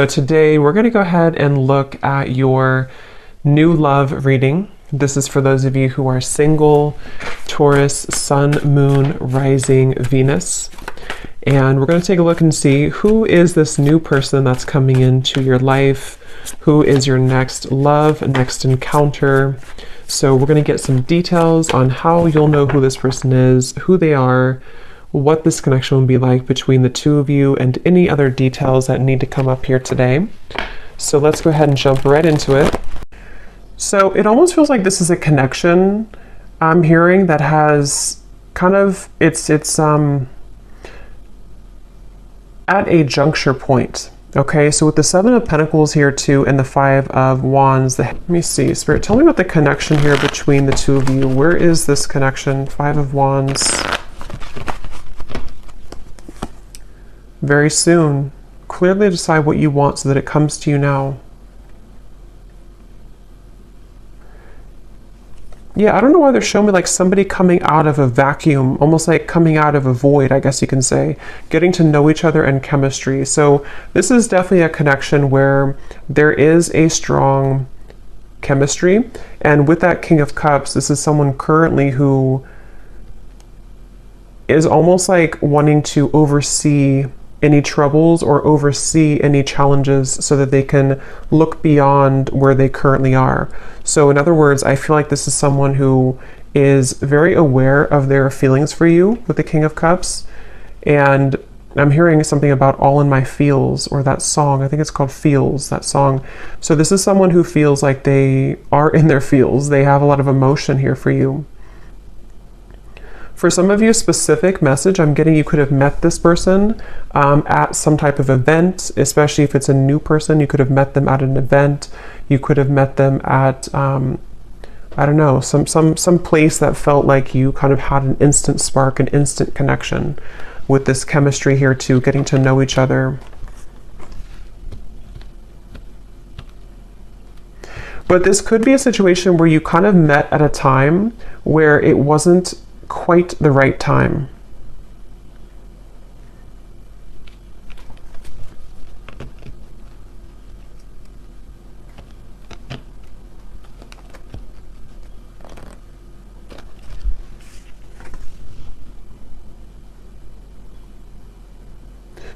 So today we're going to go ahead and look at your new love reading. This is for those of you who are single, Taurus, Sun, Moon, Rising, Venus. And we're going to take a look and see who is this new person that's coming into your life, who is your next love, next encounter. So we're going to get some details on how you'll know who this person is, who they are, what this connection will be like between the two of you, and any other details that need to come up here today. So let's go ahead and jump right into it. So it almost feels like this is a connection I'm hearing that has kind of, it's at a juncture point. Okay, so with the Seven of Pentacles here too, and the Five of Wands, let me see, Spirit, tell me about the connection here between the two of you. Where is this connection? Five of Wands. Very soon. Clearly decide what you want so that it comes to you now. Yeah, I don't know why they're showing me like somebody coming out of a vacuum, almost like coming out of a void, I guess you can say, getting to know each other and chemistry. So this is definitely a connection where there is a strong chemistry. And with that King of Cups, this is someone currently who is almost like wanting to oversee any troubles or oversee any challenges so that they can look beyond where they currently are. So in other words, I feel like this is someone who is very aware of their feelings for you with the King of Cups. And I'm hearing something about all in my feels, or that song, I think it's called Feels, that song. So this is someone who feels like they are in their feels. They have a lot of emotion here for you. For some of you, specific message I'm getting, you could have met this person at some type of event, especially if it's a new person. You could have met them at an event. You could have met them at, I don't know, some place that felt like you kind of had an instant spark, an instant connection with this chemistry here too, getting to know each other. But this could be a situation where you kind of met at a time where it wasn't quite the right time.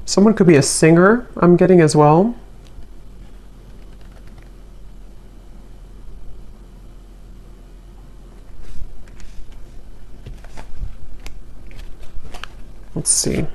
Someone could be a singer, I'm getting as well. Let's see.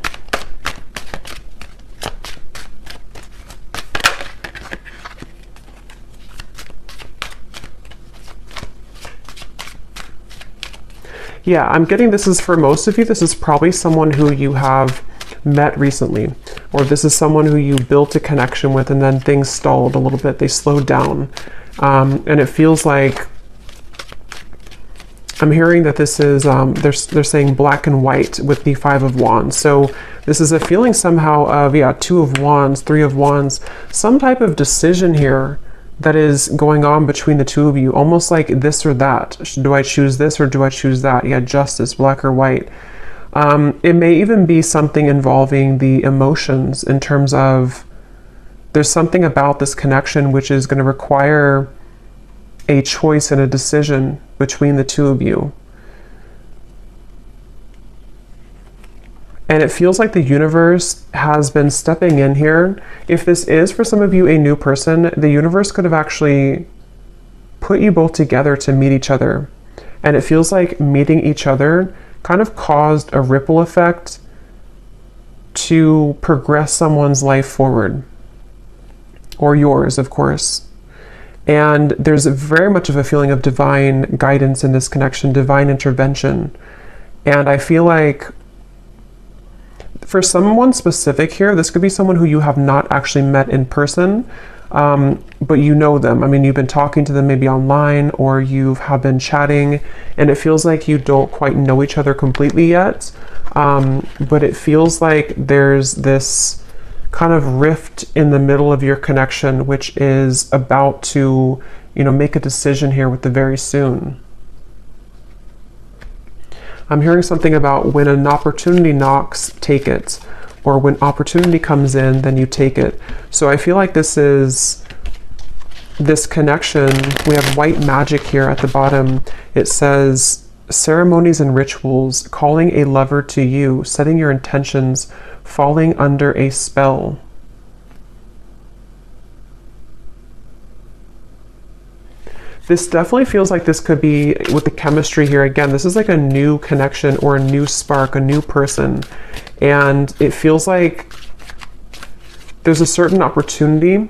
Yeah, I'm getting this is for most of you, this is probably someone who you have met recently, or this is someone who you built a connection with and then things stalled a little bit, they slowed down. And it feels like I'm hearing that this is, they're saying black and white with the Five of Wands. So this is a feeling somehow of, yeah, Two of Wands, Three of Wands, some type of decision here that is going on between the two of you, almost like this or that. Do I choose this or do I choose that? Yeah, justice, black or white. It may even be something involving the emotions in terms of there's something about this connection which is going to require a choice and a decision between the two of you. And it feels like the universe has been stepping in here. If this is for some of you a new person, the universe could have actually put you both together to meet each other. And it feels like meeting each other kind of caused a ripple effect to progress someone's life forward. Or yours, of course. And there's very much of a feeling of divine guidance in this connection, divine intervention. And I feel like for someone specific here, this could be someone who you have not actually met in person, but you know them. I mean, you've been talking to them maybe online, or you have been chatting, and it feels like you don't quite know each other completely yet. But it feels like there's this kind of rift in the middle of your connection, which is about to, make a decision here with the very soon. I'm hearing something about when an opportunity knocks, take it. or when opportunity comes in, then you take it. So I feel like this is this connection. We have white magic here at the bottom. It says ceremonies and rituals, calling a lover to you, setting your intentions, falling under a spell. This definitely feels like this could be, with the chemistry here, again, this is like a new connection or a new spark, a new person. And it feels like there's a certain opportunity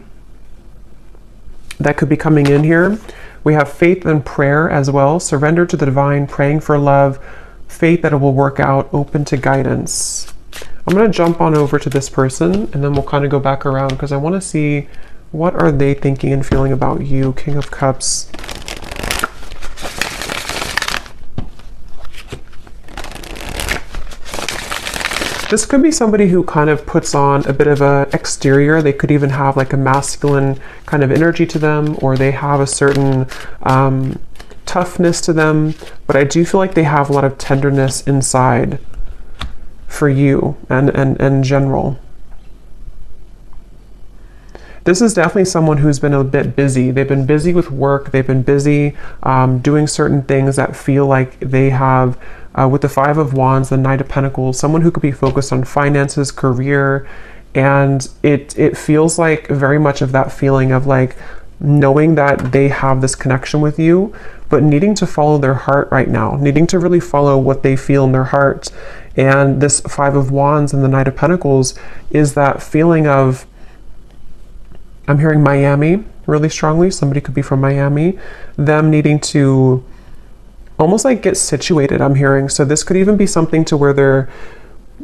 that could be coming in here. We have faith and prayer as well. Surrender to the divine, praying for love, faith that it will work out, open to guidance. I'm going to jump on over to this person and then we'll kind of go back around because I want to see what are they thinking and feeling about you. King of Cups. This could be somebody who kind of puts on a bit of an exterior. They could even have like a masculine kind of energy to them, or they have a certain toughness to them. But I do feel like they have a lot of tenderness inside for you and in general. This is definitely someone who's been a bit busy. They've been busy with work. They've been busy doing certain things that feel like they have, with the Five of Wands, the Knight of Pentacles, someone who could be focused on finances, career, and it feels like very much of that feeling of like knowing that they have this connection with you, but needing to follow their heart right now, needing to really follow what they feel in their heart. And this Five of Wands and the Knight of Pentacles is that feeling of, I'm hearing Miami really strongly. Somebody could be from Miami. Them needing to almost like get situated, I'm hearing. So this could even be something to where they're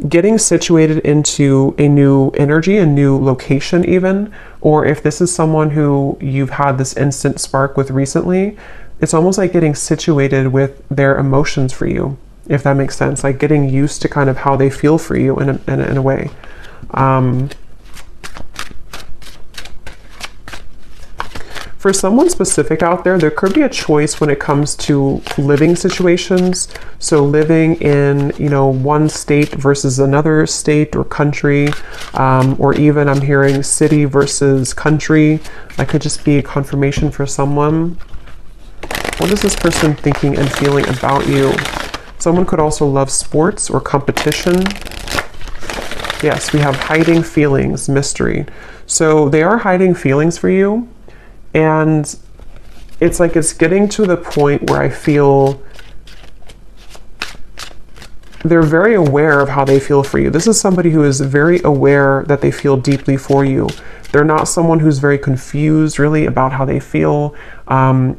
getting situated into a new energy, a new location even. Or if this is someone who you've had this instant spark with recently, it's almost like getting situated with their emotions for you, if that makes sense. Like getting used to kind of how they feel for you in a way. For someone specific out there, there could be a choice when it comes to living situations. So living in, one state versus another state or country, or even I'm hearing city versus country. That could just be a confirmation for someone. What is this person thinking and feeling about you? Someone could also love sports or competition. Yes, we have hiding feelings, mystery. So they are hiding feelings for you. And it's like it's getting to the point where I feel they're very aware of how they feel for you. This is somebody who is very aware that they feel deeply for you. They're not someone who's very confused really about how they feel.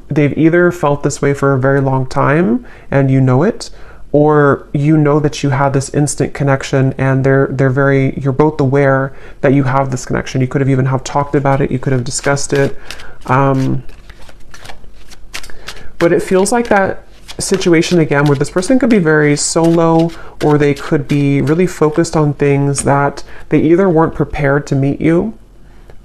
They've either felt this way for a very long time and you know it, or you know that you had this instant connection and you're both aware that you have this connection. You could have even have talked about it. You could have discussed it. But it feels like that situation again where this person could be very solo, or they could be really focused on things that they either weren't prepared to meet you,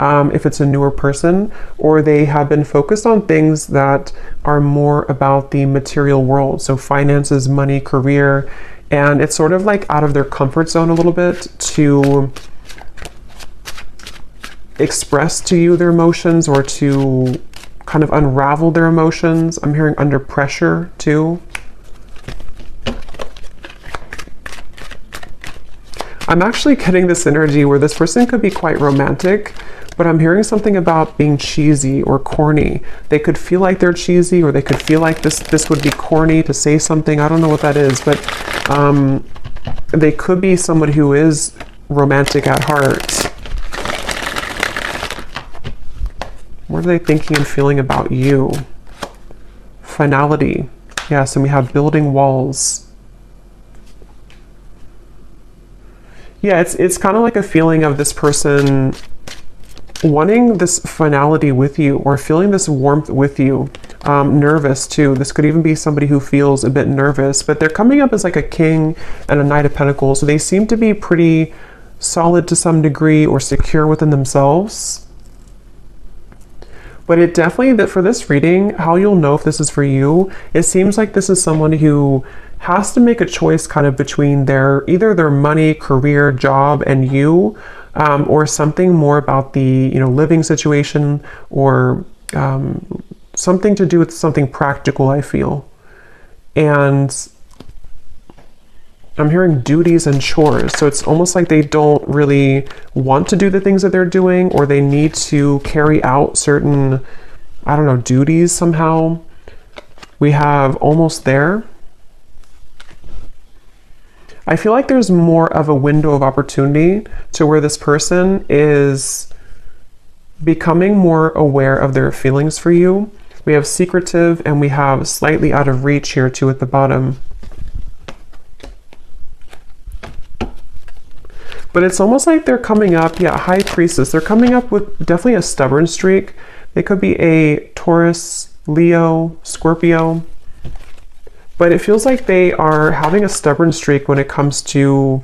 if it's a newer person, or they have been focused on things that are more about the material world. So finances, money, career, and it's sort of like out of their comfort zone a little bit to express to you their emotions or to kind of unravel their emotions. I'm hearing under pressure too. I'm actually getting this energy where this person could be quite romantic, but I'm hearing something about being cheesy or corny. They could feel like they're cheesy, or they could feel like this would be corny to say something. I don't know what that is, but they could be somebody who is romantic at heart. What are they thinking and feeling about you? Finality. Yes, and we have building walls. Yeah, it's kind of like a feeling of this person wanting this finality with you, or feeling this warmth with you. Nervous too. This could even be somebody who feels a bit nervous, but they're coming up as like a king and a Knight of Pentacles. So they seem to be pretty solid to some degree, or secure within themselves. But it definitely, that for this reading, how you'll know if this is for you, it seems like this is someone who has to make a choice kind of between either their money, career, job, and you, or something more about the, living situation, or something to do with something practical, I feel. And I'm hearing duties and chores. So it's almost like they don't really want to do the things that they're doing, or they need to carry out certain, I don't know, duties somehow. We have almost there. I feel like there's more of a window of opportunity to where this person is becoming more aware of their feelings for you. We have secretive, and we have slightly out of reach here too at the bottom. But it's almost like they're coming up, High Priestess. They're coming up with definitely a stubborn streak. They could be a Taurus, Leo, Scorpio. But it feels like they are having a stubborn streak when it comes to,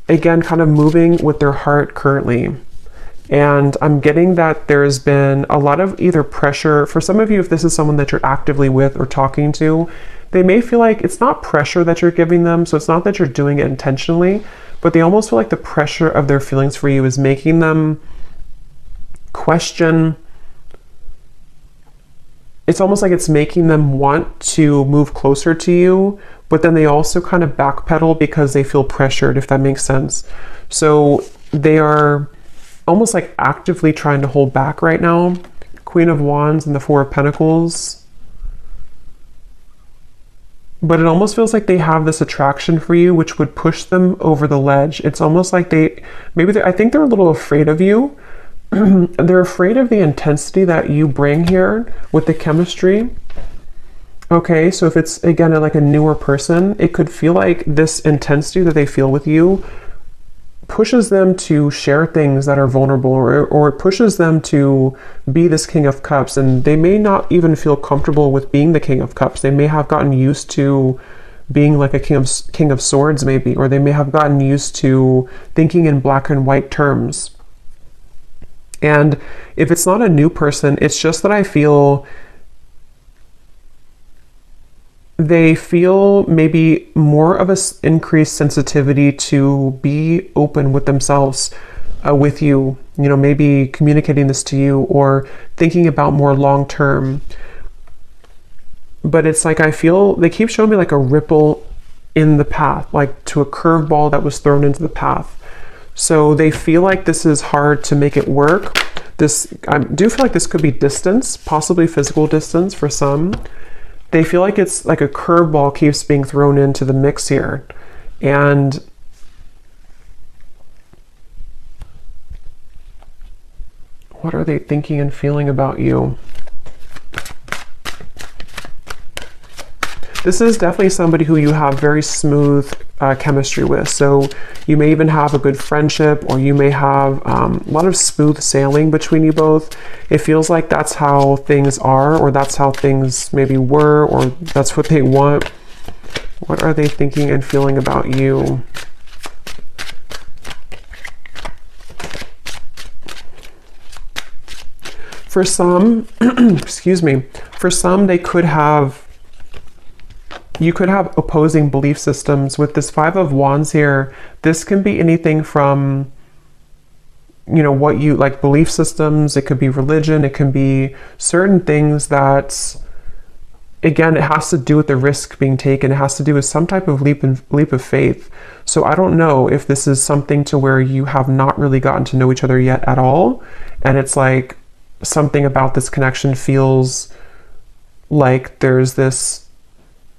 again, kind of moving with their heart currently. And I'm getting that there's been a lot of either pressure. For some of you, if this is someone that you're actively with or talking to, they may feel like it's not pressure that you're giving them. So it's not that you're doing it intentionally, but they almost feel like the pressure of their feelings for you is making them question. It's almost like it's making them want to move closer to you, but then they also kind of backpedal because they feel pressured, if that makes sense. So they are almost like actively trying to hold back right now. Queen of Wands and the Four of Pentacles. But it almost feels like they have this attraction for you, which would push them over the ledge. It's almost like I think they're a little afraid of you. They're afraid of the intensity that you bring here with the chemistry. Okay, so if it's, again, like a newer person, it could feel like this intensity that they feel with you pushes them to share things that are vulnerable, or it pushes them to be this King of Cups, and they may not even feel comfortable with being the King of Cups. They may have gotten used to being like a King of Swords maybe, or they may have gotten used to thinking in black and white terms. And if it's not a new person, it's just that I feel they feel maybe more of an increased sensitivity to be open with themselves, with you, maybe communicating this to you or thinking about more long term. But it's like, I feel they keep showing me like a ripple in the path, like to a curveball that was thrown into the path. So they feel like this is hard to make it work. I do feel like this could be distance, possibly physical distance for some. They feel like it's like a curveball keeps being thrown into the mix here. And what are they thinking and feeling about you? This is definitely somebody who you have very smooth chemistry with. So you may even have a good friendship, or you may have a lot of smooth sailing between you both. It feels like that's how things are, or that's how things maybe were, or that's what they want. What are they thinking and feeling about you? For some, excuse me, for some you could have opposing belief systems. With this Five of Wands here, this can be anything from, what you like, belief systems. It could be religion. It can be certain things that, again, it has to do with the risk being taken. It has to do with some type of leap of faith. So I don't know if this is something to where you have not really gotten to know each other yet at all. And it's like something about this connection feels like there's this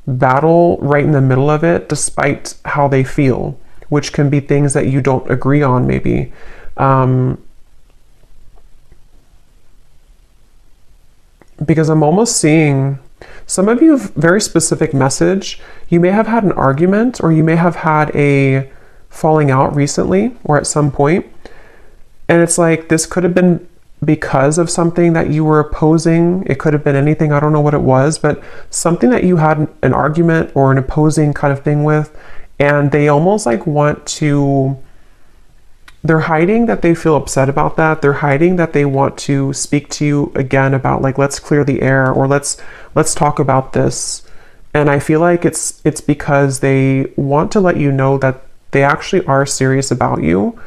battle right in the middle of it, despite how they feel, which can be things that you don't agree on maybe. Because I'm almost seeing some of you have very specific message. You may have had an argument, or you may have had a falling out recently or at some point. And it's like, this could have been because of something that you were opposing. It could have been anything. I don't know what it was, but something that you had an argument or an opposing kind of thing with, and they almost like they're hiding that they feel upset about that. They're hiding that they want to speak to you again about, like, let's clear the air, or let's talk about this. And I feel like it's because they want to let you know that they actually are serious about you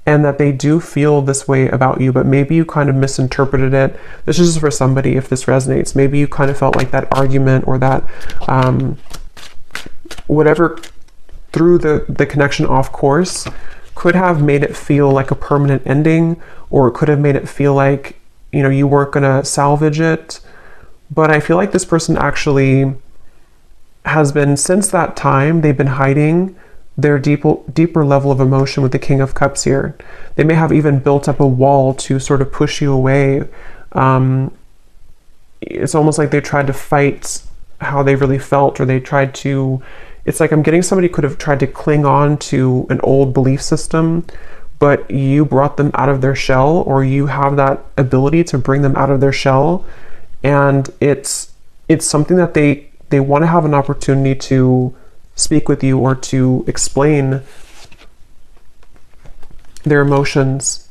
and that they do feel this way about you, but maybe you kind of misinterpreted it. This is just for somebody if this resonates. Maybe you kind of felt like that argument or that whatever threw the connection off course could have made it feel like a permanent ending, or it could have made it feel like, you know, you weren't gonna salvage it. But I feel like this person actually has been, since that time, they've been hiding their deeper level of emotion with the King of Cups here. They may have even built up a wall to sort of push you away. It's almost like they tried to fight how they really felt, or they tried to, it's like I'm getting somebody could have tried to cling on to an old belief system, but you brought them out of their shell, or you have that ability to bring them out of their shell. And it's something that they want to have an opportunity to speak with you or to explain their emotions.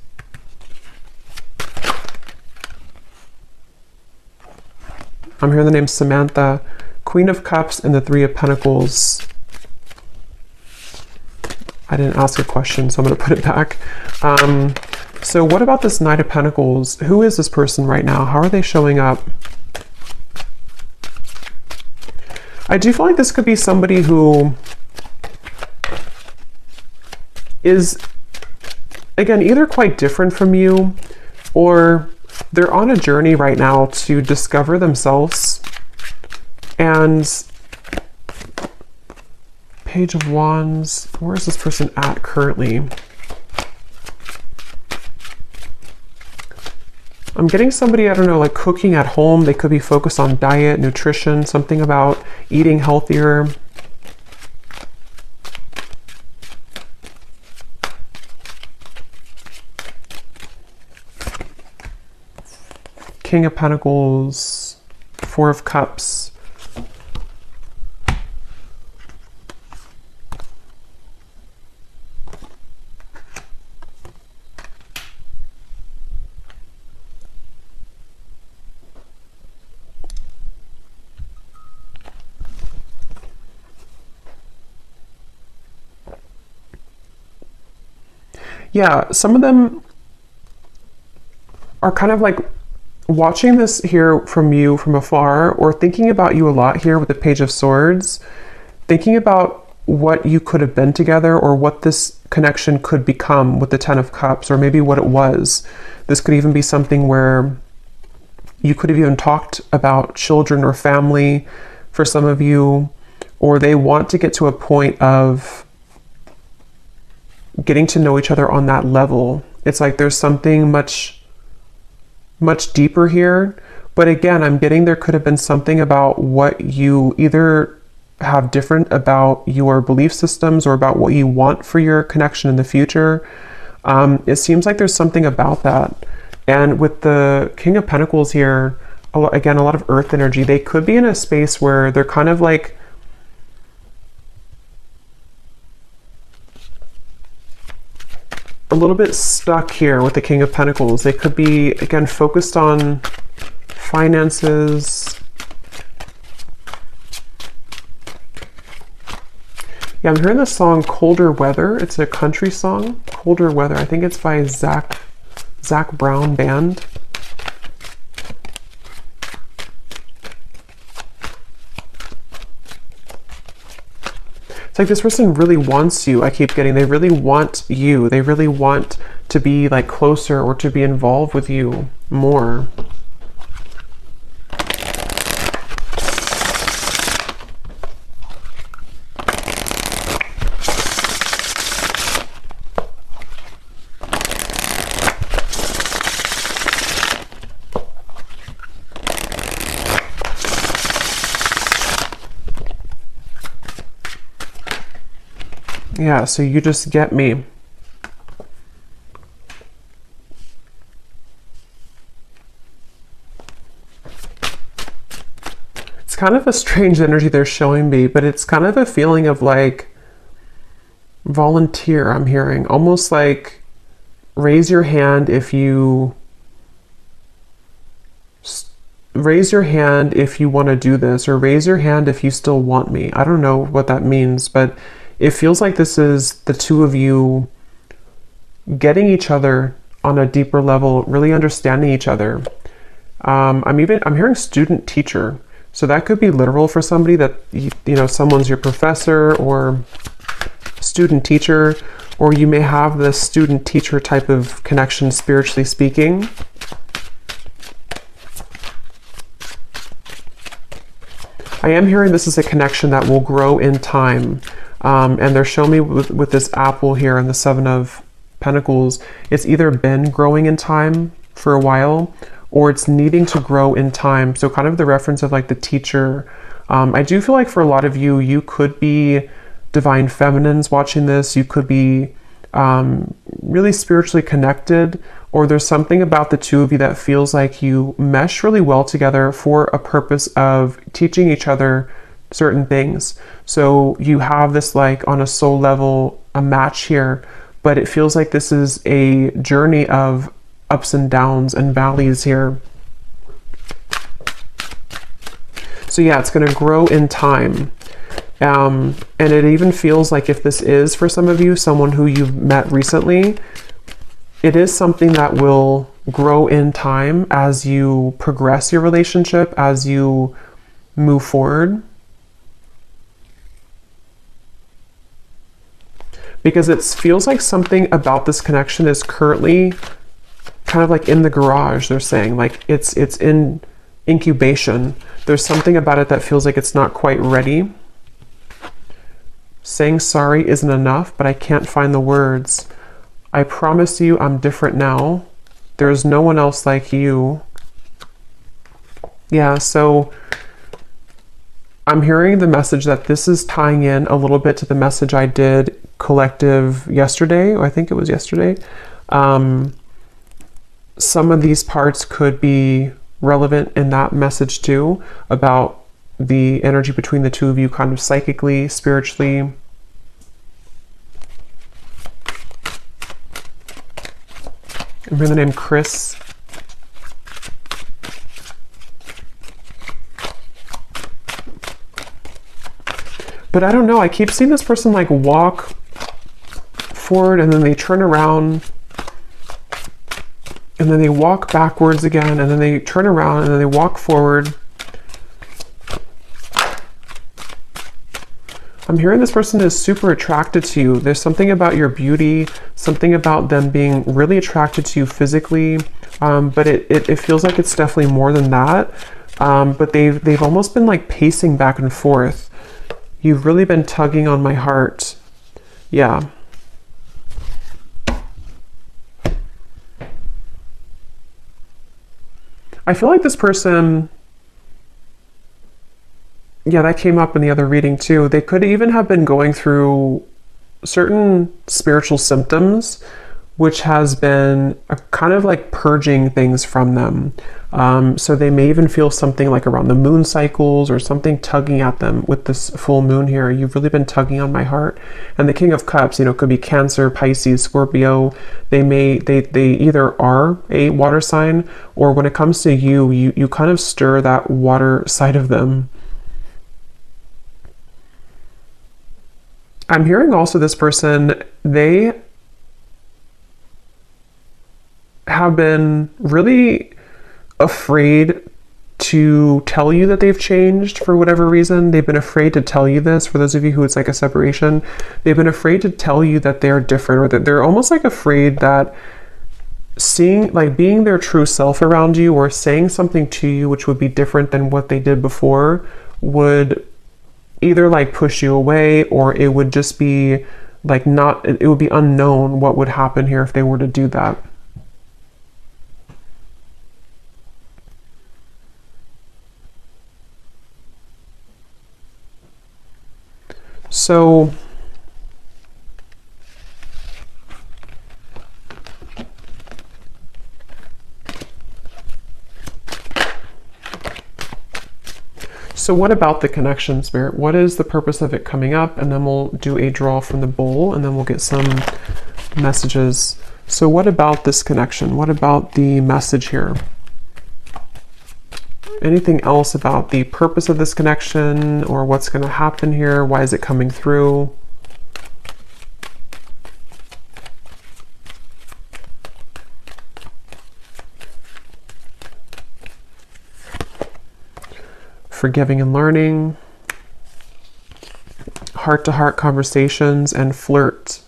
I'm hearing the name Samantha, Queen of Cups and the Three of Pentacles. I didn't ask a question, so I'm going to put it back. So what about this Knight of Pentacles? Who is this person right now? How are they showing up? I do feel like this could be somebody who is, again, either quite different from you, or they're on a journey right now to discover themselves. And Page of Wands, where is this person at currently? I'm getting somebody, I don't know, like cooking at home. They could be focused on diet, nutrition, something about eating healthier. King of Pentacles, Four of Cups. Yeah, some of them are kind of like watching this here from you from afar, or thinking about you a lot here with the Page of Swords, thinking about what you could have been together, or what this connection could become with the Ten of Cups, or maybe what it was. This could even be something where you could have even talked about children or family for some of you, or they want to get to a point of getting to know each other on that level. It's like there's something much deeper here. But again, I'm getting there could have been something about what you either have different about your belief systems, or about what you want for your connection in the future. It seems like there's something about that. And with the King of Pentacles here, again, a lot of earth energy. They could be in a space where they're kind of like a little bit stuck here with the King of Pentacles. They could be, again, focused on finances. Yeah, I'm hearing the song Colder Weather. It's a country song, Colder Weather. I think it's by Zach Brown Band. It's like this person really wants you. I keep getting, they really want you. They really want to be like closer, or to be involved with you more. Yeah, so you just get me. It's kind of a strange energy they're showing me, but it's kind of a feeling of like volunteer, I'm hearing. Almost like raise your hand if you raise your hand if you want to do this, or raise your hand if you still want me. I don't know what that means, but it feels like this is the two of you getting each other on a deeper level, really understanding each other. I'm hearing student teacher. So that could be literal for somebody, that, you know, someone's your professor or student teacher, or you may have this student teacher type of connection, spiritually speaking. I am hearing this is a connection that will grow in time. And they're showing me with this apple here and the Seven of Pentacles, it's either been growing in time for a while, or it's needing to grow in time. So kind of the reference of like the teacher. I do feel like for a lot of you, you could be divine feminines watching this. You could be really spiritually connected, or there's something about the two of you that feels like you mesh really well together for a purpose of teaching each other certain things. So you have this, like, on a soul level, a match here, but it feels like this is a journey of ups and downs and valleys here. So yeah, it's going to grow in time. And it even feels like, if this is for some of you, someone who you've met recently, it is something that will grow in time as you progress your relationship, as you move forward. Because it feels like something about this connection is currently kind of like in the garage, they're saying. Like it's in incubation. There's something about it that feels like it's not quite ready. Saying sorry isn't enough, but I can't find the words. I promise you I'm different now. There's no one else like you. Yeah, so I'm hearing the message that this is tying in a little bit to the message I did collective yesterday, or I think it was yesterday. Some of these parts could be relevant in that message too, about the energy between the two of you, kind of psychically, spiritually. I'm hearing the name Chris. But I don't know, I keep seeing this person like walk forward and then they turn around and then they walk backwards again and then they turn around and then they walk forward. I'm hearing this person is super attracted to you. There's something about your beauty, something about them being really attracted to you physically, but it feels like it's definitely more than that. But they've almost been like pacing back and forth. You've really been tugging on my heart. Yeah. I feel like this person, yeah, that came up in the other reading too. They could even have been going through certain spiritual symptoms, which has been a kind of like purging things from them. So they may even feel something like around the moon cycles or something tugging at them with this full moon here. You've really been tugging on my heart. And the King of Cups, you know, could be Cancer, Pisces, Scorpio. They either are a water sign, or when it comes to you kind of stir that water side of them. I'm hearing also this person, they have been really afraid to tell you that they've changed for whatever reason. They've been afraid to tell you this. For those of you who it's like a separation, they've been afraid to tell you that they're different, or that they're almost like afraid that being their true self around you, or saying something to you which would be different than what they did before, would either like push you away, or it would just be like it would be unknown what would happen here if they were to do that. So what about the connection, Spirit? What is the purpose of it coming up? And then we'll do a draw from the bowl, and then we'll get some messages. So what about this connection? What about the message here? anything else about the purpose of this connection or what's going to happen here. Why is it coming through? Forgiving and learning, heart-to-heart conversations, and flirt.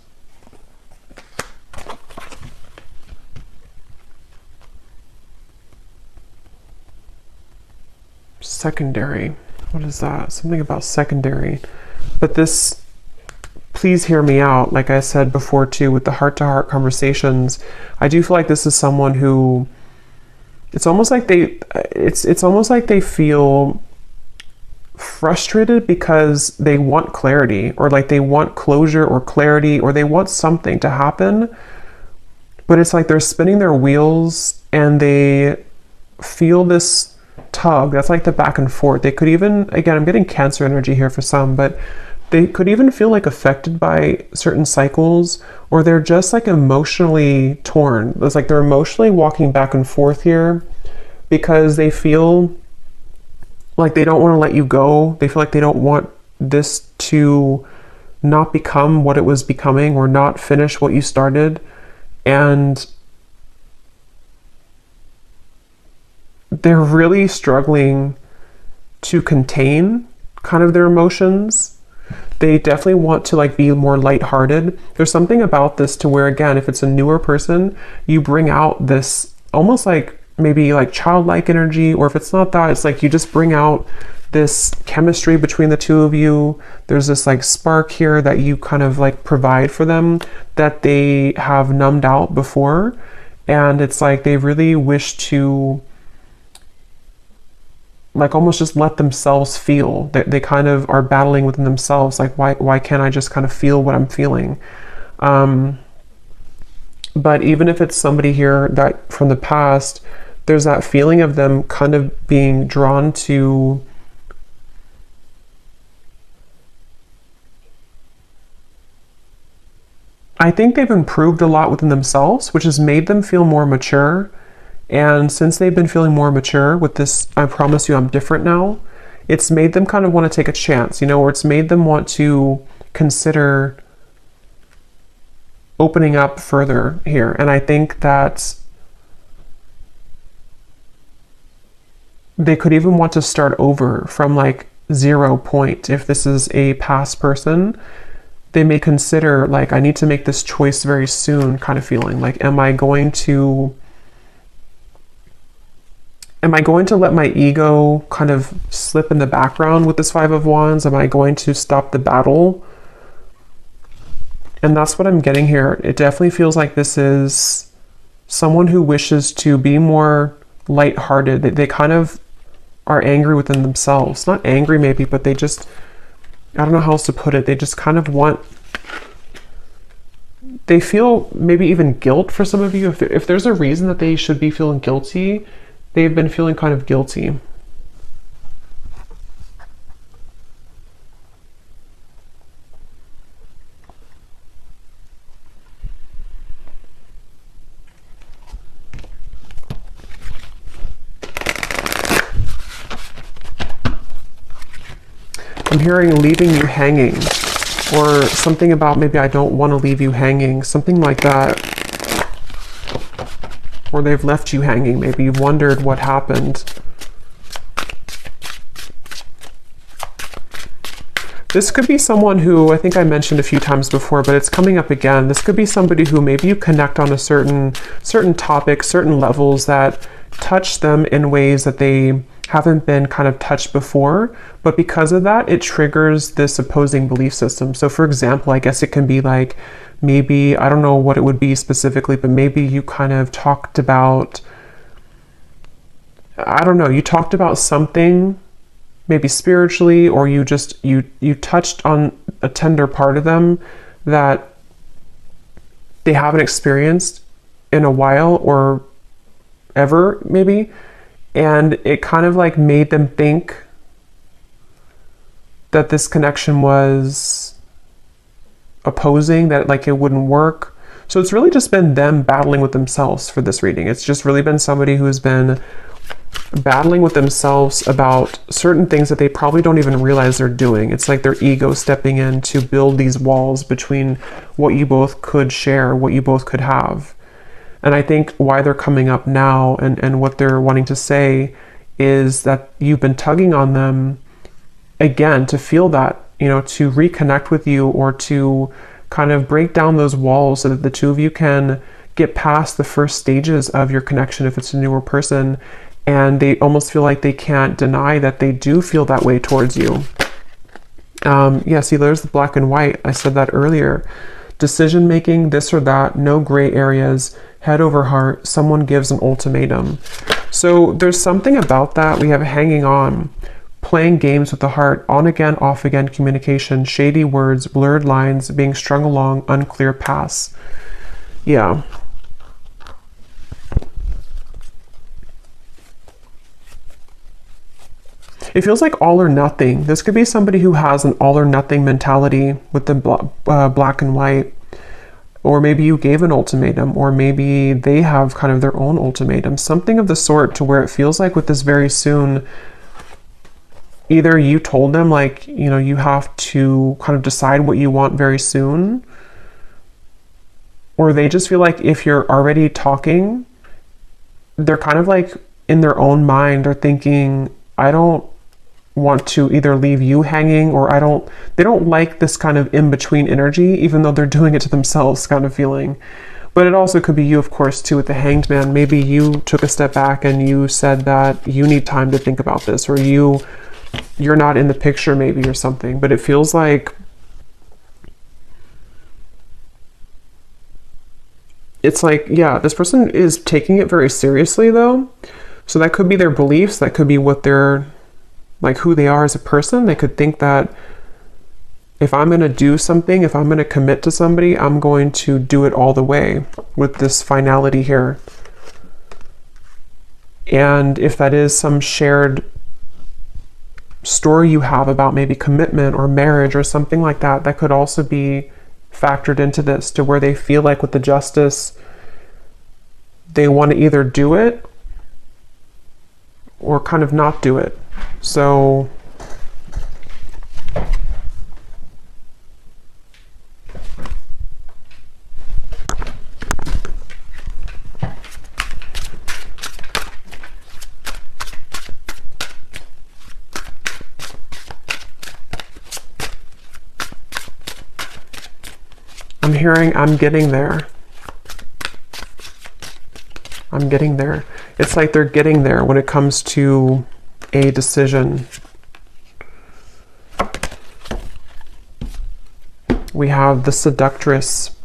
Secondary. What is that? Something about secondary. But this, please hear me out. Like I said before too, with the heart-to-heart conversations, I do feel like this is someone who, it's almost like they feel frustrated because they want clarity, or like they want closure or clarity, or they want something to happen, but it's like they're spinning their wheels and they feel this tug that's like the back and forth. They could even, again, I'm getting Cancer energy here for some, but they could even feel like affected by certain cycles, or they're just like emotionally torn. It's like they're emotionally walking back and forth here because they feel like they don't want to let you go. They feel like they don't want this to not become what it was becoming, or not finish what you started. And they're really struggling to contain kind of their emotions. They definitely want to like be more lighthearted. There's something about this to where, again, if it's a newer person, you bring out this almost like maybe like childlike energy, or if it's not that, it's like you just bring out this chemistry between the two of you. There's this like spark here that you kind of like provide for them that they have numbed out before. And it's like they really wish to like almost just let themselves feel. They kind of are battling within themselves, like why can't I just kind of feel what I'm feeling? But even if it's somebody here that from the past, there's that feeling of them kind of being drawn to I think they've improved a lot within themselves, which has made them feel more mature. And since they've been feeling more mature with this, I promise you I'm different now, it's made them kind of want to take a chance, you know, or it's made them want to consider opening up further here. And I think that they could even want to start over from like 0 point. If this is a past person, they may consider like, I need to make this choice very soon kind of feeling. Like, am I going to let my ego kind of slip in the background with this Five of Wands? Am I going to stop the battle? And that's what I'm getting here. It definitely feels like this is someone who wishes to be more lighthearted. They kind of are angry within themselves. Not angry maybe, but they just, I don't know how else to put it. They just kind of want, they feel maybe even guilt for some of you. If there's a reason that they should be feeling guilty, they've been feeling kind of guilty. I'm hearing leaving you hanging, or something about maybe I don't want to leave you hanging, something like that. Or they've left you hanging. Maybe you've wondered what happened. This could be someone who I think I mentioned a few times before, but it's coming up again. This could be somebody who maybe you connect on a certain topic, certain levels that touch them in ways that they haven't been kind of touched before, but because of that, it triggers this opposing belief system. So for example, I guess it can be like, maybe, I don't know what it would be specifically, but maybe you kind of talked about, I don't know, you talked about something maybe spiritually, or you just, you touched on a tender part of them that they haven't experienced in a while or ever maybe. And it kind of like made them think that this connection was opposing, that like it wouldn't work. So it's really just been them battling with themselves for this reading. It's just really been somebody who has been battling with themselves about certain things that they probably don't even realize they're doing. It's like their ego stepping in to build these walls between what you both could share, what you both could have. And I think why they're coming up now and what they're wanting to say is that you've been tugging on them again to feel that, to reconnect with you, or to kind of break down those walls so that the two of you can get past the first stages of your connection if it's a newer person. And they almost feel like they can't deny that they do feel that way towards you. Yeah, see, there's the black and white. I said that earlier. Decision making, this or that, no gray areas, head over heart, someone gives an ultimatum. So there's something about that. We have hanging on, playing games with the heart, on again, off again communication, shady words, blurred lines, being strung along, unclear paths. Yeah. It feels like all or nothing. This could be somebody who has an all or nothing mentality with the black and white. Or maybe you gave an ultimatum, or maybe they have kind of their own ultimatum. Something of the sort, to where it feels like with this very soon, either you told them like, you have to kind of decide what you want very soon, or they just feel like if you're already talking, they're kind of like in their own mind are thinking, I don't want to either leave you hanging, or they don't like this kind of in-between energy, even though they're doing it to themselves kind of feeling. But it also could be you, of course, too, with the Hanged Man. Maybe you took a step back and you said that you need time to think about this, or you're not in the picture maybe, or something. But it feels like it's like, yeah, this person is taking it very seriously though. So that could be their beliefs, that could be what they're like, who they are as a person. They could think that if I'm going to do something, if I'm going to commit to somebody, I'm going to do it all the way with this finality here. And if that is some shared story you have about maybe commitment or marriage or something like that, that could also be factored into this, to where they feel like with the Justice, they want to either do it or kind of not do it. So I'm hearing, I'm getting there. I'm getting there. It's like they're getting there when it comes to a decision. We have the Seductress.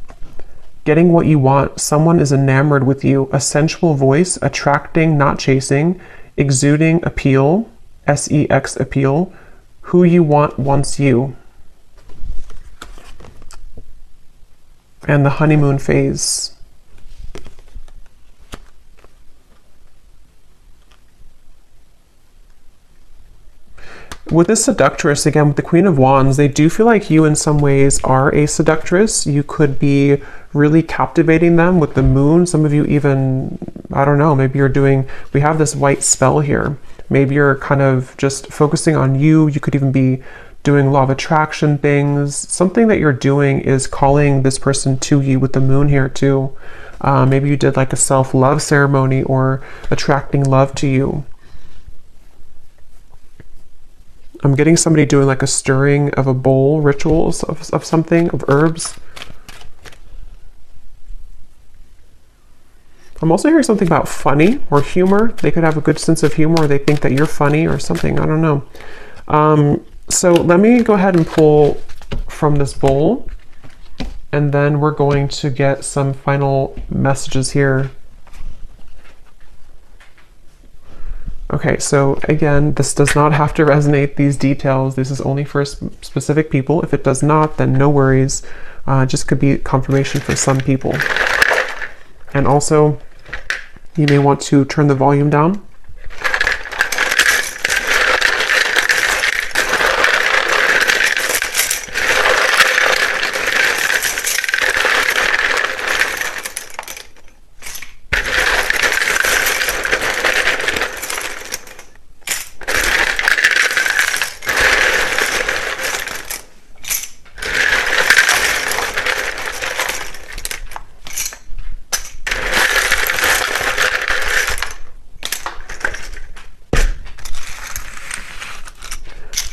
Getting what you want. Someone is enamored with you. A sensual voice, attracting, not chasing, exuding appeal, sex appeal. Who you want wants you. And the honeymoon phase. With this Seductress, again, with the Queen of Wands, they do feel like you in some ways are a seductress. You could be really captivating them with the moon. Some of you even, I don't know, maybe you're doing, we have this white spell here. Maybe you're kind of just focusing on you. You could even be doing law of attraction things. Something that you're doing is calling this person to you with the moon here too. Maybe you did like a self-love ceremony or attracting love to you. I'm getting somebody doing like a stirring of a bowl, rituals of something, of herbs. I'm also hearing something about funny or humor. They could have a good sense of humor, or they think that you're funny or something. I don't know. So let me go ahead and pull from this bowl, and then we're going to get some final messages here. Okay, so again, this does not have to resonate, these details. This is only for specific people. If it does not, then no worries. Just could be confirmation for some people. And also, you may want to turn the volume down.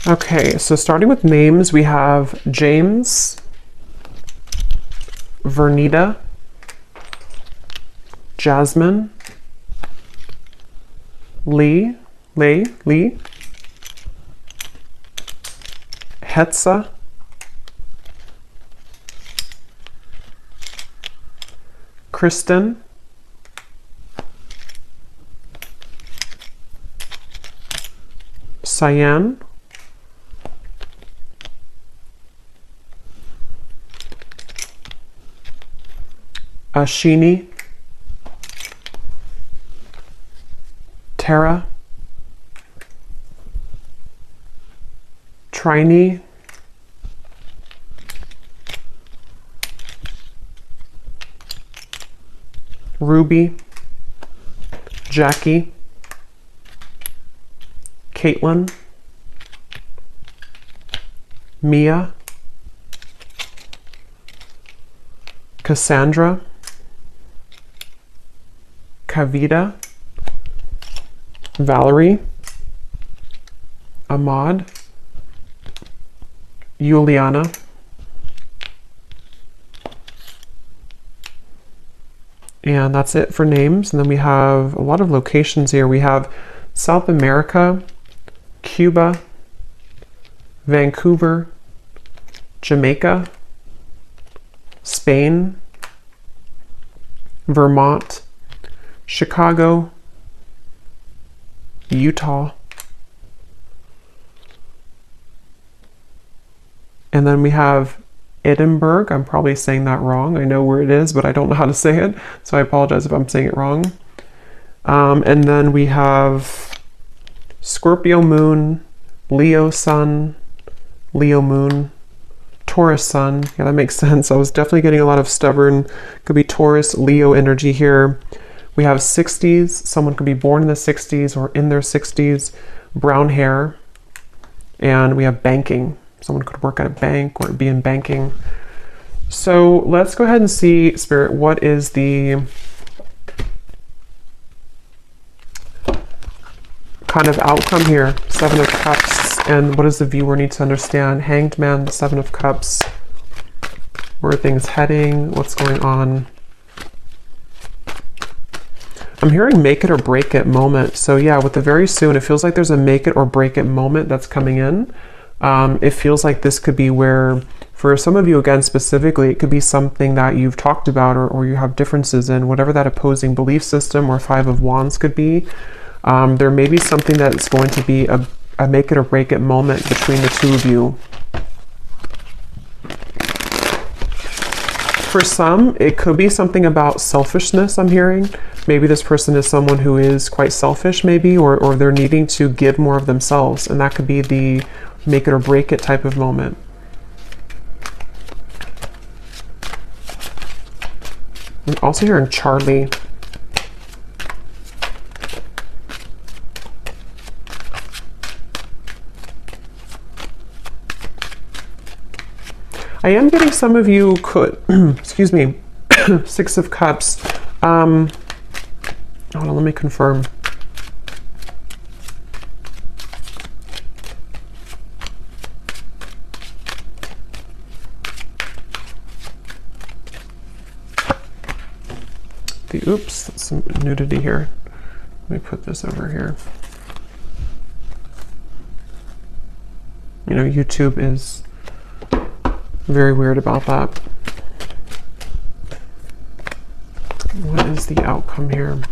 Okay, so starting with names, we have James, Vernita, Jasmine, Lee, Hetza, Kristen, Cyan, Ashini, Tara, Trini, Ruby, Jackie, Caitlin, Mia, Cassandra, Kavita, Valerie, Ahmad, Juliana, and that's it for names. And then we have a lot of locations here. We have South America, Cuba, Vancouver, Jamaica, Spain, Vermont, Chicago, Utah, and then we have Edinburgh. I'm probably saying that wrong. I know where it is, but I don't know how to say it, so I apologize if I'm saying it wrong. And then we have Scorpio moon, Leo sun, Leo moon, Taurus sun. Yeah, that makes sense. I was definitely getting a lot of stubborn, could be Taurus, Leo energy here. We have 60s. Someone could be born in the 60s or in their 60s, brown hair. And we have banking. Someone could work at a bank or be in banking. So let's go ahead and see, Spirit, what is the kind of outcome here? Seven of Cups. And what does the viewer need to understand? Hanged Man, the Seven of Cups. Where are things heading? What's going on? I'm hearing make it or break it moment. So yeah, with the very soon, it feels like there's a make it or break it moment that's coming in. It feels like this could be where, for some of you again specifically, it could be something that you've talked about or you have differences in, whatever that opposing belief system or Five of Wands could be. There may be something that's going to be a make it or break it moment between the two of you. For some, it could be something about selfishness, I'm hearing. Maybe this person is someone who is quite selfish, maybe, or they're needing to give more of themselves, and that could be the make it or break it type of moment. I'm also hearing Charlie. I am getting some of you could, excuse me, Six of Cups. Hold on, let me confirm. Oops, that's some nudity here. Let me put this over here. You know, YouTube is very weird about that. What is the outcome here?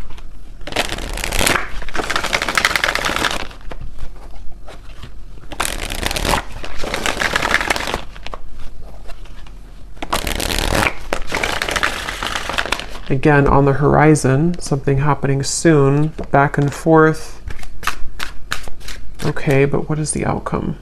Again, on the horizon, something happening soon, back and forth. Okay, but what is the outcome?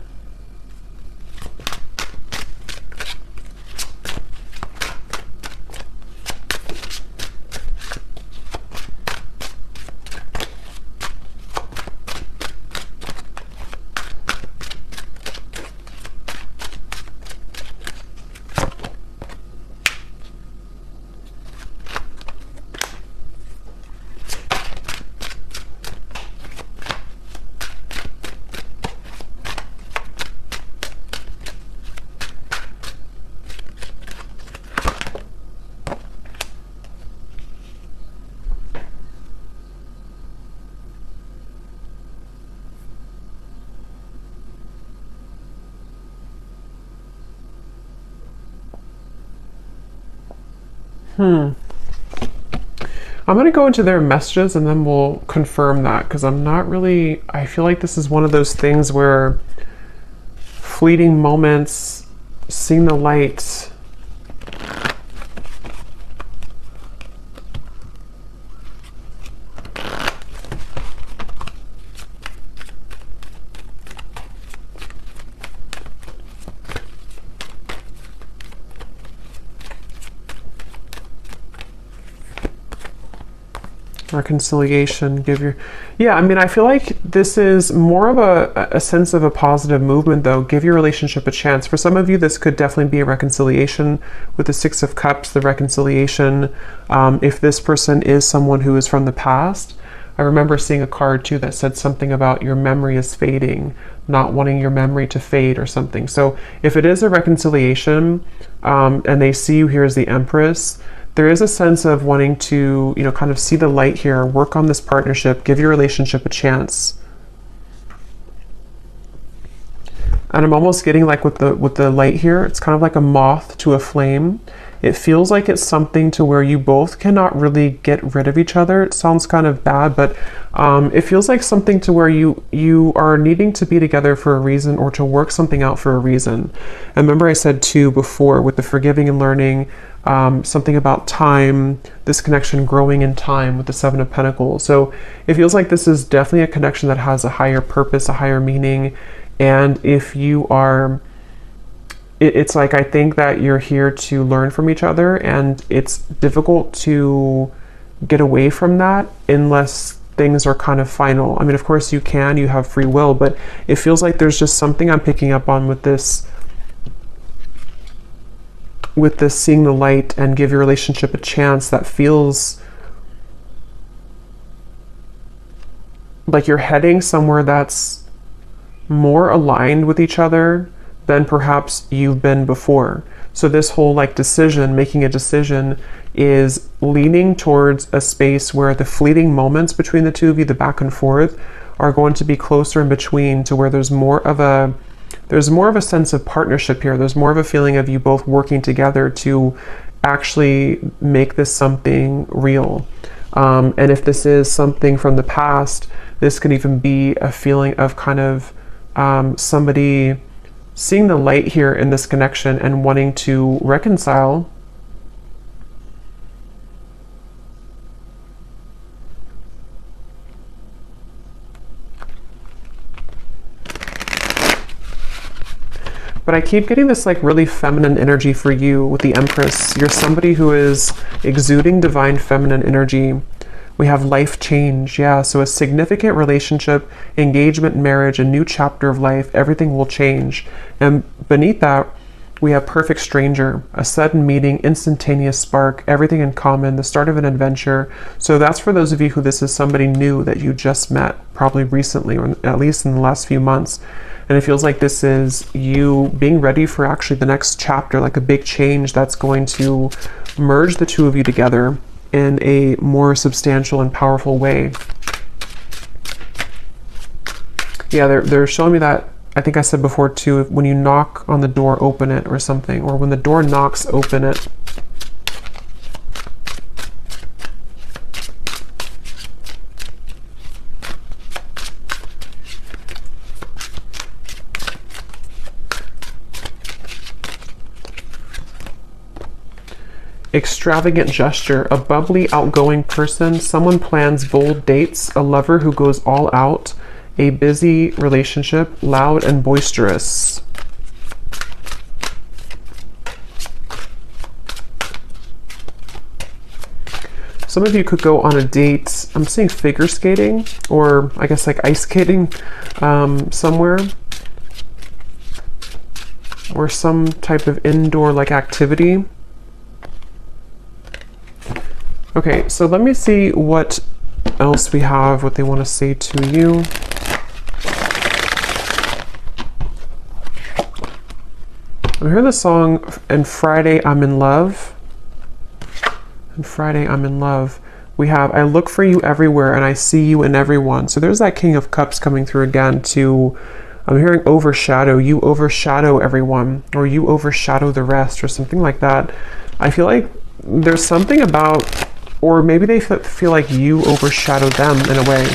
I'm going to go into their messages and then we'll confirm that, because I'm not really, I feel like this is one of those things where fleeting moments, seeing the light. Reconciliation, yeah, I mean, I feel like this is more of a sense of a positive movement, though. Give your relationship a chance. For some of you, this could definitely be a reconciliation with the Six of Cups, the reconciliation. If this person is someone who is from the past, I remember seeing a card too that said something about your memory is fading, not wanting your memory to fade or something. So if it is a reconciliation, and they see you here as the Empress, there is a sense of wanting to, you know, kind of see the light here, work on this partnership, give your relationship a chance. And I'm almost getting like with the light here, it's kind of like a moth to a flame. It feels like it's something to where you both cannot really get rid of each other. It sounds kind of bad, but it feels like something to where you are needing to be together for a reason, or to work something out for a reason. And remember I said too before with the forgiving and learning, something about time, this connection growing in time with the Seven of Pentacles. So it feels like this is definitely a connection that has a higher purpose, a higher meaning. And if you are, it's like, I think that you're here to learn from each other, and it's difficult to get away from that unless things are kind of final. I mean, of course you have free will, but it feels like there's just something I'm picking up on with this seeing the light and give your relationship a chance, that feels like you're heading somewhere that's more aligned with each other than perhaps you've been before. So this whole like decision, making a decision, is leaning towards a space where the fleeting moments between the two of you, the back and forth, are going to be closer in between, to where there's more of a sense of partnership here. There's more of a feeling of you both working together to actually make this something real. And if this is something from the past, this could even be a feeling of kind of somebody seeing the light here in this connection and wanting to reconcile. But I keep getting this like really feminine energy for you with the Empress. You're somebody who is exuding divine feminine energy. We have life change, yeah, so a significant relationship, engagement, marriage, a new chapter of life, everything will change. And beneath that, we have perfect stranger, a sudden meeting, instantaneous spark, everything in common, the start of an adventure. So that's for those of you who this is somebody new that you just met, probably recently, or at least in the last few months. And it feels like this is you being ready for actually the next chapter, like a big change that's going to merge the two of you together in a more substantial and powerful way. Yeah, they're showing me that, I think I said before too, when you knock on the door, open it or something, or when the door knocks, open it. Extravagant gesture, a bubbly, outgoing person, someone plans bold dates, a lover who goes all out, a busy relationship, loud and boisterous. Some of you could go on a date, I'm seeing figure skating, or I guess like ice skating somewhere, or some type of indoor like activity. Okay, so let me see what else we have, what they want to say to you. I hear the song, And Friday I'm in Love. And Friday I'm in Love. We have, I look for you everywhere and I see you in everyone. So there's that King of Cups coming through again to, I'm hearing overshadow. You overshadow everyone, or you overshadow the rest, or something like that. I feel like there's something about, or maybe they feel like you overshadow them in a way.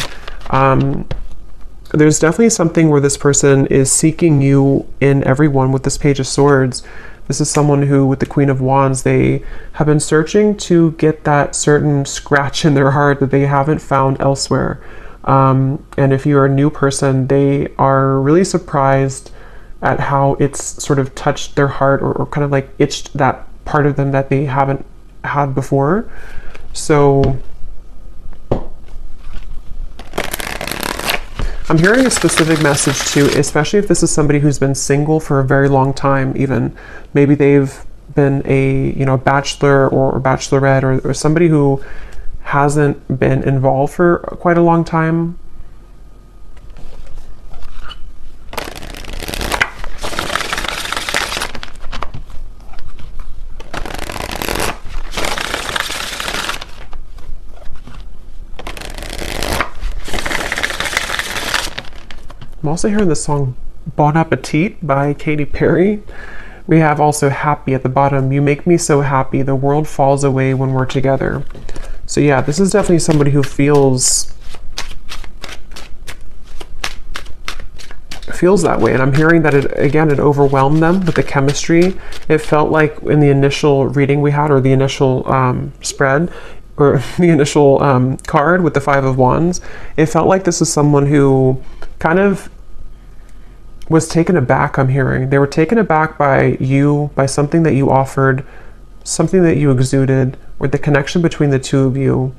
There's definitely something where this person is seeking you in everyone with this Page of Swords. This is someone who, with the Queen of Wands, they have been searching to get that certain scratch in their heart that they haven't found elsewhere. And if you're a new person, they are really surprised at how it's sort of touched their heart, or kind of like itched that part of them that they haven't had before. So I'm hearing a specific message too, especially if this is somebody who's been single for a very long time. Even maybe they've been a bachelor or bachelorette, or somebody who hasn't been involved for quite a long time. I'm also hearing the song Bon Appetit by Katy Perry. We have also Happy at the bottom. You make me so happy, the world falls away when we're together. So yeah, this is definitely somebody who feels that way. And I'm hearing that it overwhelmed them with the chemistry. It felt like in the initial reading we had, or the initial spread, or the initial card with the Five of Wands, it felt like this is someone who kind of was taken aback. I'm hearing they were taken aback by you, by something that you offered, something that you exuded, or the connection between the two of you.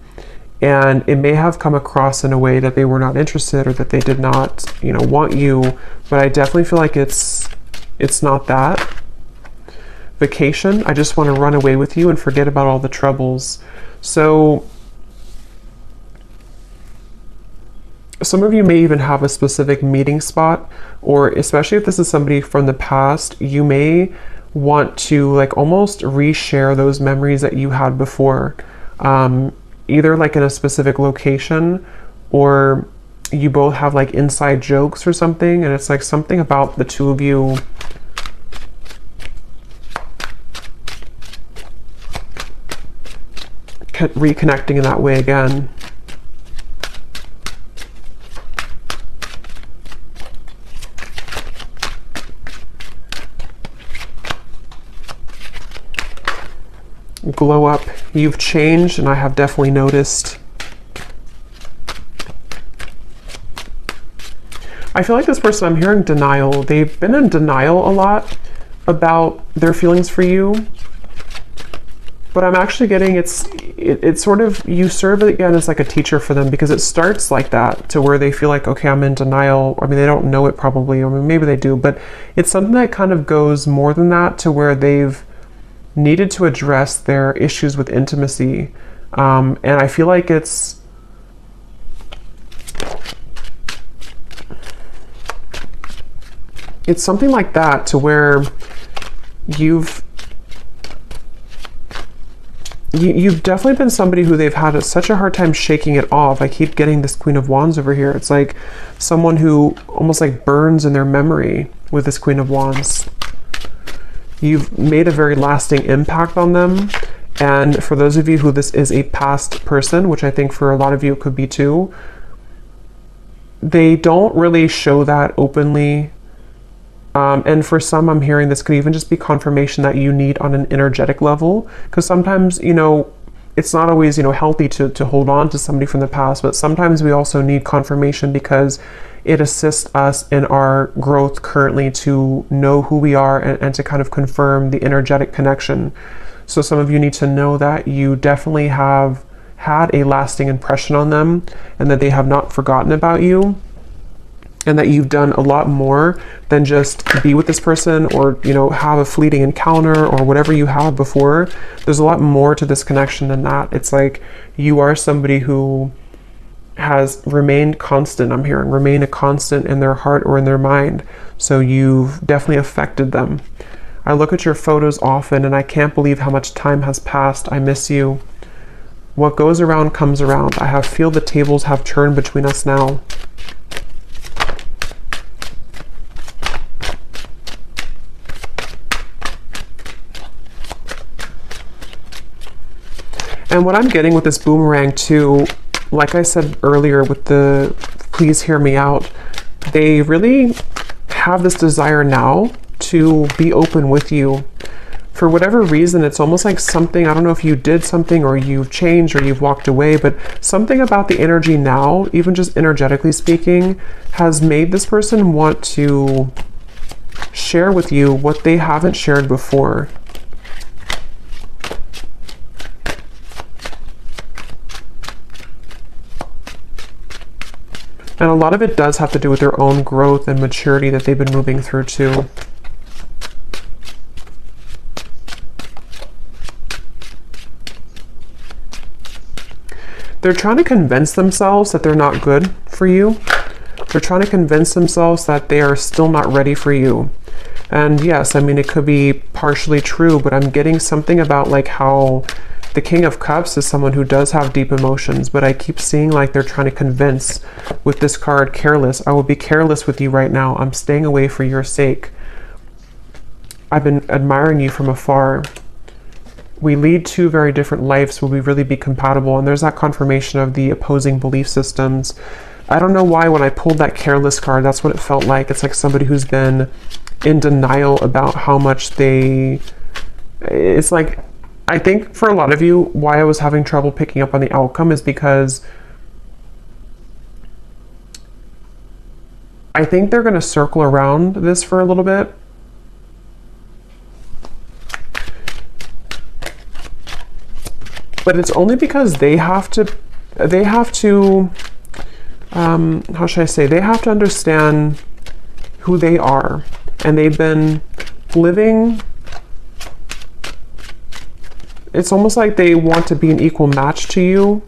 And it may have come across in a way that they were not interested, or that they did not, want you. But I definitely feel like it's not that. Vacation, I just want to run away with you and forget about all the troubles. So some of you may even have a specific meeting spot, or especially if this is somebody from the past, you may want to like almost reshare those memories that you had before, either like in a specific location, or you both have like inside jokes or something, and it's like something about the two of you reconnecting in that way again. Glow up. You've changed, and I have definitely noticed. I feel like this person, I'm hearing denial. They've been in denial a lot about their feelings for you. But I'm actually getting it's sort of, you serve it again as like a teacher for them, because it starts like that, to where they feel like, okay, I'm in denial. I mean, they don't know it probably, or maybe they do, but it's something that kind of goes more than that, to where they've needed to address their issues with intimacy. And I feel like it's something like that, to where you've definitely been somebody who they've had such a hard time shaking it off. I keep getting this Queen of Wands over here. It's like someone who almost like burns in their memory with this Queen of Wands. You've made a very lasting impact on them. And for those of you who this is a past person, which I think for a lot of you it could be too, they don't really show that openly. And for some, I'm hearing this could even just be confirmation that you need on an energetic level. Because sometimes, it's not always, healthy to hold on to somebody from the past, but sometimes we also need confirmation, because it assists us in our growth currently to know who we are, and to kind of confirm the energetic connection. So some of you need to know that you definitely have had a lasting impression on them, and that they have not forgotten about you, and that you've done a lot more than just be with this person, or have a fleeting encounter, or whatever you have before. There's a lot more to this connection than that. It's like you are somebody who has remained constant. I'm hearing remain a constant in their heart or in their mind. So you've definitely affected them. I look at your photos often, and I can't believe how much time has passed. I miss you. What goes around comes around. I feel the tables have turned between us now. And what I'm getting with this boomerang too, like I said earlier with the please hear me out, they really have this desire now to be open with you. For whatever reason, it's almost like something, I don't know if you did something or you've changed or you've walked away, but something about the energy now, even just energetically speaking, has made this person want to share with you what they haven't shared before. And a lot of it does have to do with their own growth and maturity that they've been moving through too. They're trying to convince themselves that they're not good for you. They're trying to convince themselves that they are still not ready for you. And yes, I mean, it could be partially true, but I'm getting something about like how the King of Cups is someone who does have deep emotions, but I keep seeing like they're trying to convince with this card, careless. I will be careless with you right now. I'm staying away for your sake. I've been admiring you from afar. We lead two very different lives. Will we really be compatible? And there's that confirmation of the opposing belief systems. I don't know why when I pulled that careless card, that's what it felt like. It's like somebody who's been in denial about how much it's like, I think for a lot of you, why I was having trouble picking up on the outcome is because I think they're going to circle around this for a little bit. But it's only because they have to, how should I say, they have to understand who they are. And they've been living, it's almost like they want to be an equal match to you,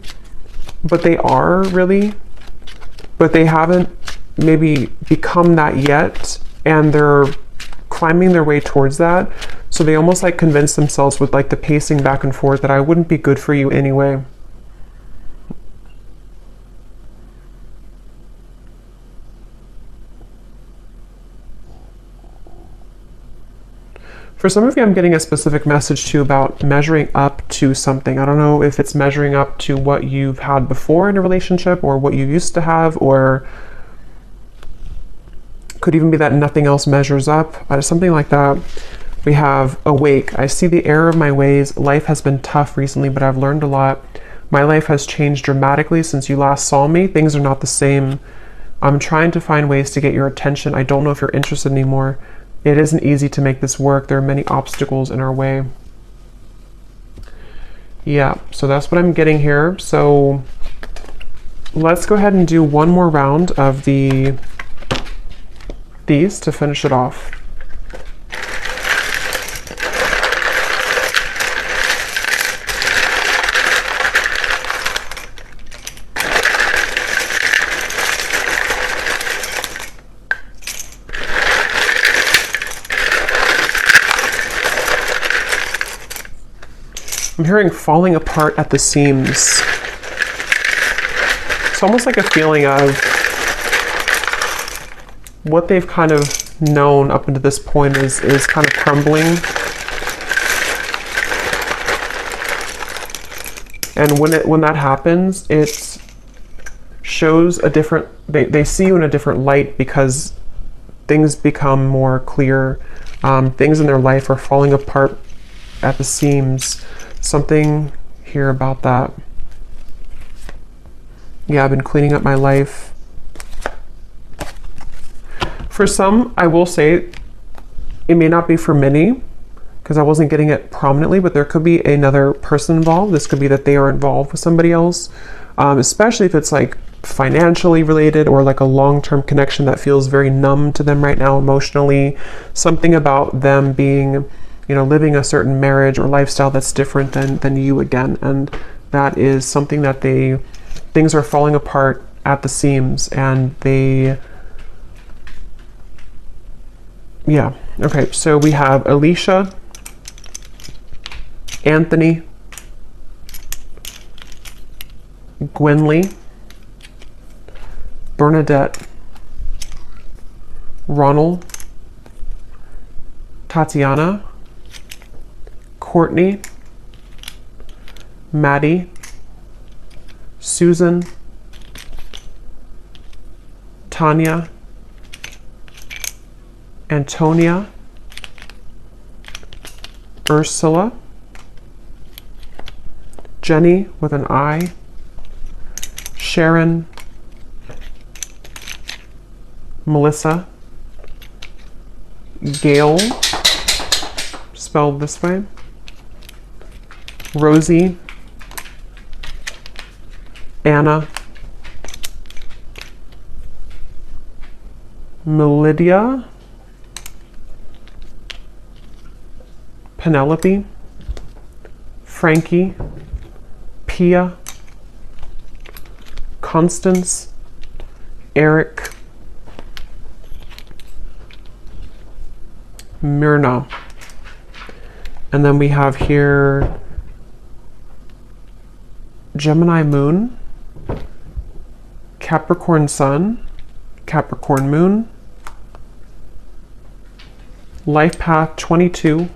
but they are really, but they haven't maybe become that yet. And they're climbing their way towards that. So they almost like convince themselves with like the pacing back and forth that I wouldn't be good for you anyway. For some of you, I'm getting a specific message too about measuring up to something. I don't know if it's measuring up to what you've had before in a relationship or what you used to have, or could even be that nothing else measures up, something like that. We have awake. I see the error of my ways. Life has been tough recently, but I've learned a lot. My life has changed dramatically since you last saw me. Things are not the same. I'm trying to find ways to get your attention. I don't know if you're interested anymore. It isn't easy to make this work. There are many obstacles in our way. Yeah, so that's what I'm getting here. So let's go ahead and do one more round of these to finish it off. I'm hearing falling apart at the seams. It's almost like a feeling of what they've kind of known up until this point is kind of crumbling. And when that happens, it shows a different, they see you in a different light because things become more clear. Things in their life are falling apart at the seams. Something here about that. Yeah, I've been cleaning up my life. For some, I will say, it may not be for many, because I wasn't getting it prominently, but there could be another person involved. This could be that they are involved with somebody else, especially if it's like financially related or like a long-term connection that feels very numb to them right now emotionally. Something about them being, living a certain marriage or lifestyle that's different than you again. And that is something that things are falling apart at the seams, and yeah. Okay, so we have Alicia, Anthony, Gwynly, Bernadette, Ronald, Tatiana, Courtney, Maddie, Susan, Tanya, Antonia, Ursula, Jenny with an I, Sharon, Melissa, Gail, spelled this way, Rosie, Anna, Melidia, Penelope, Frankie, Pia, Constance, Eric, Myrna. And then we have here Gemini Moon, Capricorn Sun, Capricorn Moon, Life Path 22,